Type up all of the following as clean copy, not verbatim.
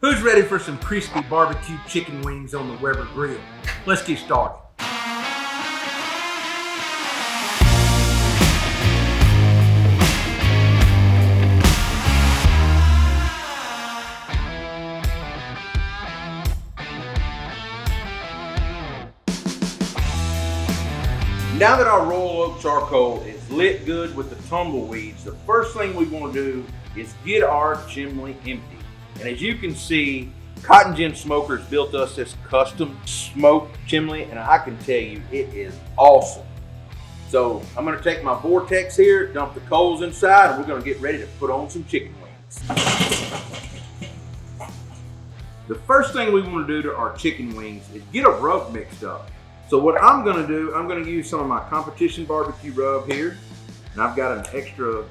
Who's ready for some crispy barbecue chicken wings on the Weber grill? Let's get started. Now that our royal oak charcoal is lit good with the tumbleweeds, the first thing we want to do is get our chimney empty. And as you can see, Cotton Gin Smokers built us this custom smoke chimney, and I can tell you it is awesome. So I'm going to take my vortex here, dump the coals inside, and we're going to get ready to put on some chicken wings. The first thing we want to do to our chicken wings is get a rub mixed up. So what I'm going to do, I'm going to use some of my competition barbecue rub here, and I've got an extra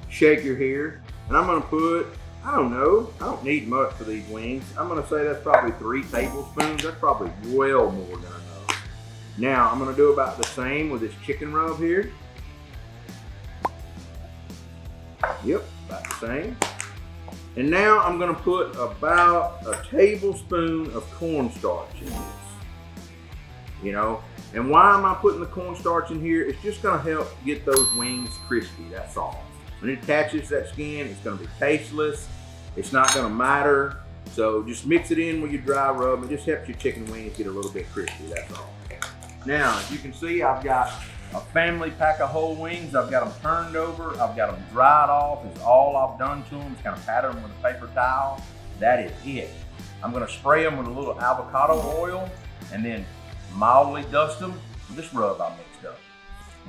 shaker here, and I'm going to put, I don't need much for these wings. I'm going to say that's probably 3 tablespoons. That's probably well more than enough. Now I'm going to do about the same with this chicken rub here. Yep, about the same. And now I'm going to put about a tablespoon of cornstarch in this. You know, and why am I putting the cornstarch in here? It's just going to help get those wings crispy, that's all. When it attaches that skin, it's going to be tasteless. It's not going to matter. So just mix it in with your dry rub. It just helps your chicken wings get a little bit crispy, that's all. Now, as you can see, I've got a family pack of whole wings. I've got them turned over. I've got them dried off. It's all I've done to them. It's kind of pattern them with a paper towel. That is it. I'm going to spray them with a little avocado oil and then mildly dust them with this rub I mixed up.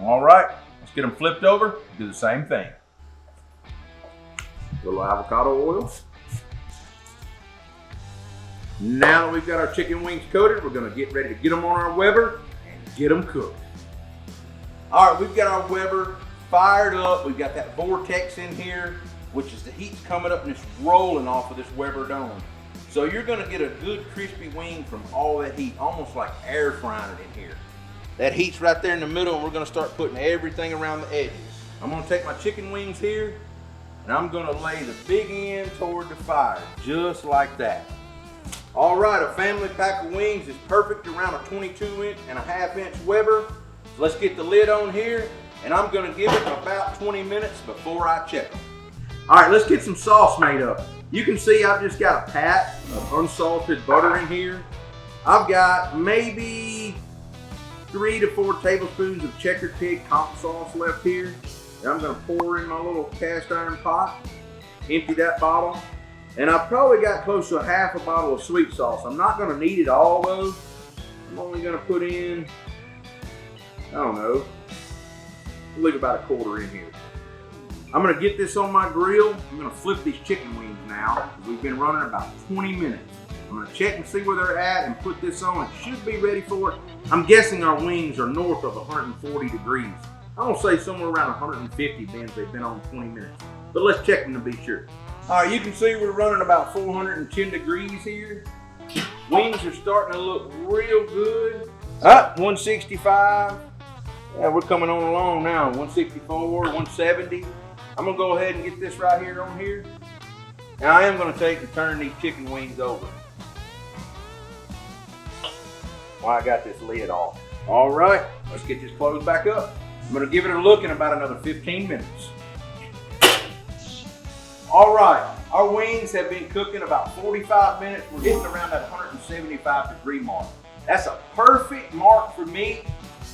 All right, let's get them flipped over, do the same thing. A little avocado oil. Now that we've got our chicken wings coated, we're gonna get ready to get them on our Weber and get them cooked. All right, we've got our Weber fired up. We've got that vortex in here, which is the heat's coming up and it's rolling off of this Weber dome. So you're gonna get a good crispy wing from all that heat, almost like air frying it in here. That heat's right there in the middle, and we're gonna start putting everything around the edges. I'm gonna take my chicken wings here, and I'm gonna lay the big end toward the fire, just like that. All right, a family pack of wings is perfect around a 22.5-inch Weber. So let's get the lid on here, and I'm gonna give it about 20 minutes before I check them. All right, let's get some sauce made up. You can see I've just got a pat of unsalted butter in here. I've got maybe 3 to 4 tablespoons of Checkered pig comp sauce left here. And I'm gonna pour in my little cast iron pot, empty that bottle. And I've probably got close to a half a bottle of sweet sauce. I'm not gonna need it all though. I'm only gonna put in, I don't know, I'll leave about a quarter in here. I'm gonna get this on my grill. I'm gonna flip these chicken wings now, because we've been running about 20 minutes. I'm gonna check and see where they're at and put this on. It should be ready for it. I'm guessing our wings are north of 140 degrees. I'm gonna say somewhere around 150 bins they've been on 20 minutes. But let's check them to be sure. All right, you can see we're running about 410 degrees here. Wings are starting to look real good. 165. Yeah, we're coming on along now. 164, 170. I'm gonna go ahead and get this right here on here. Now I am gonna take and turn these chicken wings over while I got this lid off. All right, let's get this closed back up. I'm gonna give it a look in about another 15 minutes. All right, our wings have been cooking about 45 minutes. We're getting around that 175 degree mark. That's a perfect mark for me.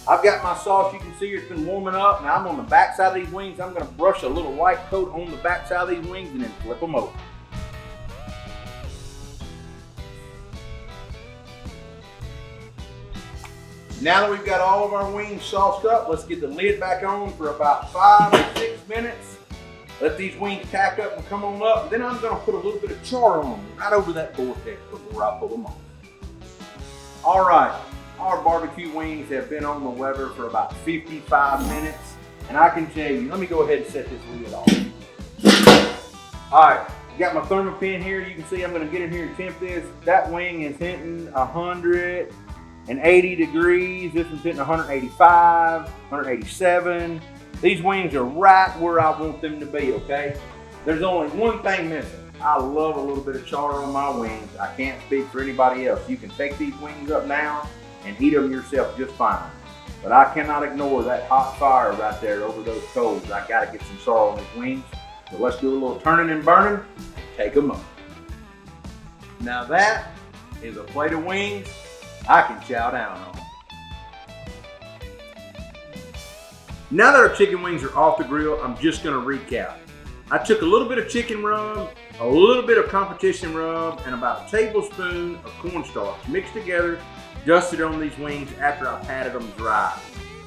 I've got my sauce, you can see it's been warming up. Now I'm on the back side of these wings. I'm gonna brush a little white coat on the back side of these wings and then flip them over. Now that we've got all of our wings sauced up, let's get the lid back on for about 5 or 6 minutes. Let these wings tack up and come on up. And then I'm gonna put a little bit of char on them right over that vortex before I pull them off. All right. Our barbecue wings have been on the Weber for about 55 minutes. And I can tell you, let me go ahead and set this lid off. All right, got my thermal pin here. You can see I'm gonna get in here and temp this. That wing is hitting 180 degrees. This one's hitting 185, 187. These wings are right where I want them to be, okay? There's only one thing missing. I love a little bit of char on my wings. I can't speak for anybody else. You can take these wings up now and eat them yourself just fine. But I cannot ignore that hot fire right there over those coals. I gotta get some char on these wings. So let's do a little turning and burning and take them up. Now that is a plate of wings I can chow down on. Now that our chicken wings are off the grill, I'm just gonna recap. I took a little bit of chicken rub, a little bit of competition rub, and about a tablespoon of cornstarch mixed together, dusted on these wings after I patted them dry.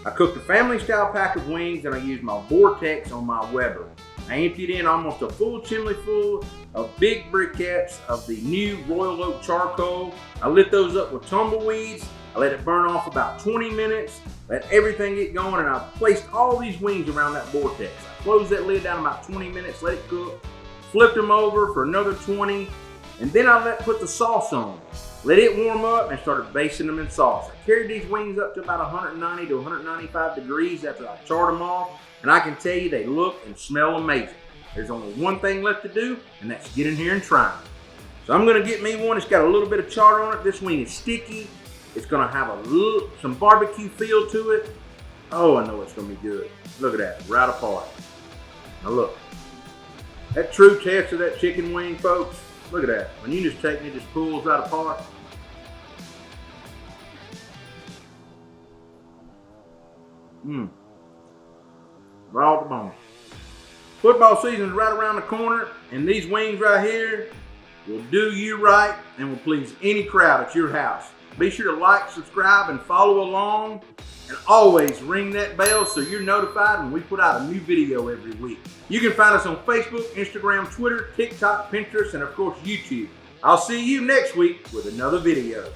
I cooked a family style pack of wings and I used my vortex on my Weber. I emptied in almost a full chimney full of big briquettes of the new Royal Oak charcoal. I lit those up with tumbleweeds. I let it burn off about 20 minutes, let everything get going, and I placed all these wings around that vortex. I closed that lid down about 20 minutes, let it cook, flipped them over for another 20, and then I put the sauce on. Let it warm up and started basting them in sauce. I carried these wings up to about 190 to 195 degrees after I charred them off, and I can tell you they look and smell amazing. There's only one thing left to do, and that's get in here and try them. So I'm gonna get me one. It's got a little bit of char on it. This wing is sticky. It's gonna have some barbecue feel to it. Oh, I know it's gonna be good. Look at that, right apart. Now look, that true test of that chicken wing, folks. Look at that. When you just take it, it just pulls right apart. Raw to the bone. Football season is right around the corner, and these wings right here will do you right and will please any crowd at your house. Be sure to like, subscribe, and follow along, and always ring that bell so you're notified when we put out a new video every week. You can find us on Facebook, Instagram, Twitter, TikTok, Pinterest, and of course YouTube. I'll see you next week with another video.